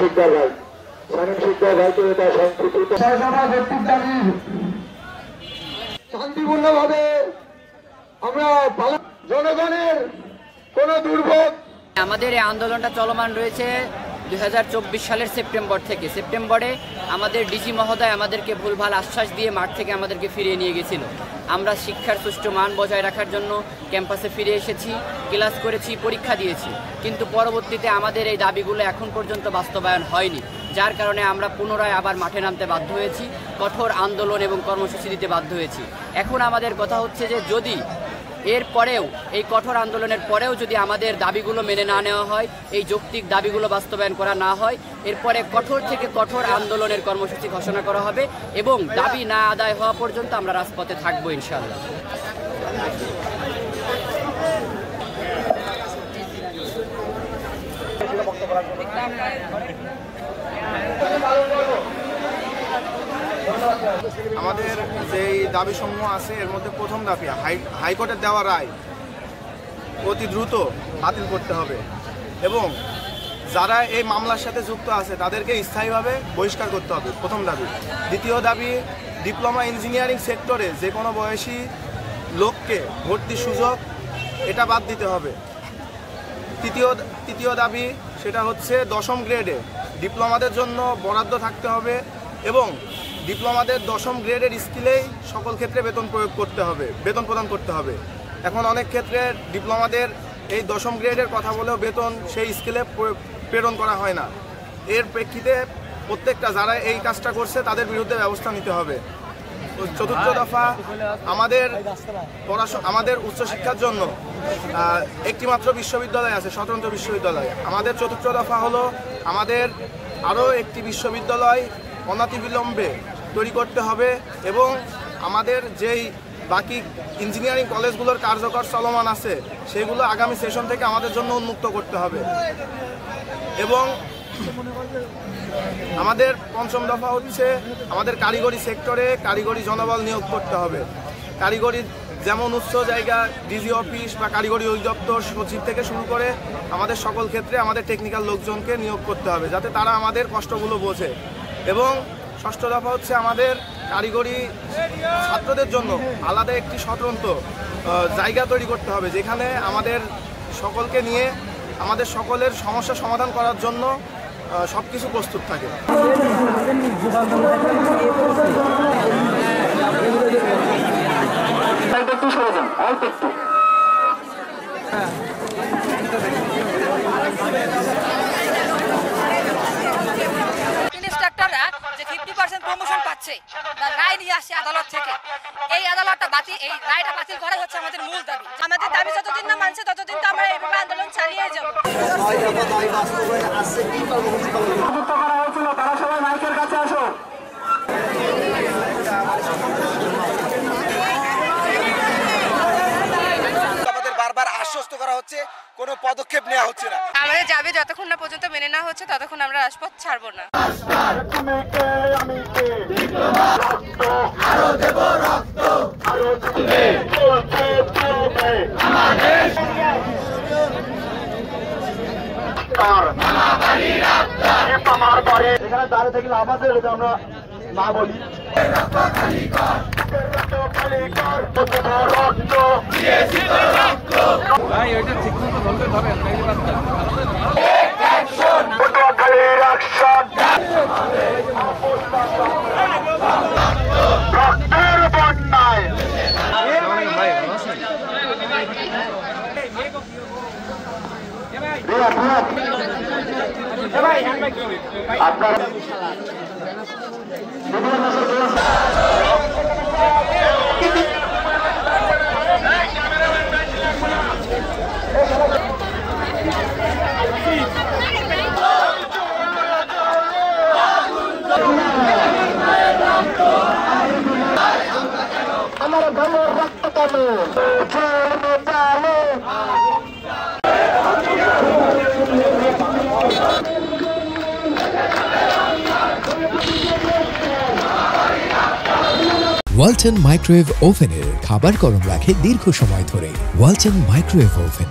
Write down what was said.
শিকদার ভাই, সানিম শিকদার ভাইকে এটা সংক্ষিপ্ত শান্তিপূর্ণভাবে আমরা জনগণের কোনো দুর্ভোগ। আমাদের এই আন্দোলনটা চলমান রয়েছে 2024 সালের সেপ্টেম্বরে আমাদের ডিজি মহোদয় আমাদেরকে ভুলভাল আশ্বাস দিয়ে মাঠ থেকে আমাদেরকে ফিরিয়ে নিয়ে গেছিল। আমরা শিক্ষার সুষ্ঠু মান বজায় রাখার জন্য ক্যাম্পাসে ফিরে এসেছি, ক্লাস করেছি, পরীক্ষা দিয়েছি, কিন্তু পরবর্তীতে আমাদের এই দাবিগুলো এখন পর্যন্ত বাস্তবায়ন হয়নি, যার কারণে আমরা পুনরায় আবার মাঠে নামতে বাধ্য হয়েছি, কঠোর আন্দোলন এবং কর্মসূচি দিতে বাধ্য হয়েছি। এখন আমাদের কথা হচ্ছে যে যদি এরপরেও এই কঠোর আন্দোলনের পরেও যদি আমাদের দাবিগুলো মেনে না নেওয়া হয়, এই যৌক্তিক দাবিগুলো বাস্তবায়ন করা না হয়, এরপরে কঠোর থেকে কঠোর আন্দোলনের কর্মসূচি ঘোষণা করা হবে এবং দাবি না আদায় হওয়া পর্যন্ত আমরা রাজপথে থাকবো ইনশাআল্লাহ। আমাদের যেই দাবিসমূহ আছে এর মধ্যে প্রথম দাবি হাইকোর্টের দেওয়া রায় অতি দ্রুত বাতিল করতে হবে এবং যারা এই মামলার সাথে যুক্ত আছে তাদেরকে স্থায়ীভাবে বহিষ্কার করতে হবে, প্রথম দাবি। দ্বিতীয় দাবি, ডিপ্লোমা ইঞ্জিনিয়ারিং সেক্টরে যে কোনো বয়সী লোককে ভর্তির সুযোগ এটা বাদ দিতে হবে। তৃতীয় দাবি সেটা হচ্ছে 10ম গ্রেডে ডিপ্লোমাদের জন্য বরাদ্দ থাকতে হবে এবং ডিপ্লোমাদের 10ম গ্রেডের স্কিলেই সকল ক্ষেত্রে বেতন প্রদান করতে হবে। এখন অনেক ক্ষেত্রে ডিপ্লোমাদের এই 10ম গ্রেডের কথা বলেও বেতন সেই স্কিলে প্রেরণ করা হয় না। এর প্রেক্ষিতে প্রত্যেকটা যারা এই কাজটা করছে তাদের বিরুদ্ধে ব্যবস্থা নিতে হবে। চতুর্থ দফা, আমাদের উচ্চশিক্ষার জন্য একটি মাত্র বিশ্ববিদ্যালয় আছে, স্বতন্ত্র বিশ্ববিদ্যালয়। আমাদের চতুর্থ দফা হলো আমাদের আরও একটি বিশ্ববিদ্যালয় অনতিবিলম্বে তৈরি করতে হবে এবং আমাদের যেই বাকি ইঞ্জিনিয়ারিং কলেজগুলোর কার্যকর চলমান আছে সেগুলো আগামী সেশন থেকে আমাদের জন্য উন্মুক্ত করতে হবে। এবং আমাদের পঞ্চম দফা হচ্ছে আমাদের কারিগরি সেক্টরে কারিগরি জনবল নিয়োগ করতে হবে। কারিগরি যেমন উচ্চ জায়গা, ডিজি অফিস বা কারিগরি অধিদপ্তর, সচিব থেকে শুরু করে আমাদের সকল ক্ষেত্রে আমাদের টেকনিক্যাল লোকজনকে নিয়োগ করতে হবে যাতে তারা আমাদের কষ্টগুলো বোঝে। এবং ষষ্ঠ দফা হচ্ছে আমাদের কারিগরি ছাত্রদের জন্য আলাদা একটি স্বতন্ত্র জায়গা তৈরি করতে হবে যেখানে আমাদের সকলকে নিয়ে আমাদের সকলের সমস্যা সমাধান করার জন্য সব কিছু প্রস্তুত থাকে। ইন্সট্রাক্টররা যে 50% প্রমোশন পাচ্ছে রায় নিয়ে আসছে আদালত থেকে, এই আদালতটা বাতিল, এই রায়টা বাতিল করা হচ্ছে আমাদের মূল দাবি। আমাদের দাবি যতদিন না মানছে ততদিন তো আমরা এইভাবে আন্দোলন চালিয়ে যাব। তারা সবাই মাইকের কাছে আসো। আমাদের বারবার আশ্বস্ত করা হচ্ছে, কোনো পদক্ষেপ নেওয়া হচ্ছে না। আমাদের দাবি যতক্ষণ না পর্যন্ত মেনে না হচ্ছে ততক্ষণ আমরা রাজপথ ছাড়বো না। এখানে দাঁড়িয়ে থেকে লাভ আছে এটা আমরা না বলি। আমার ভালো রক্ত কালো ওয়ালটন মাইক্রোওয়েভ ওভেনের খাবার গরম রাখে দীর্ঘ সময় ধরে। Walton microwave oven.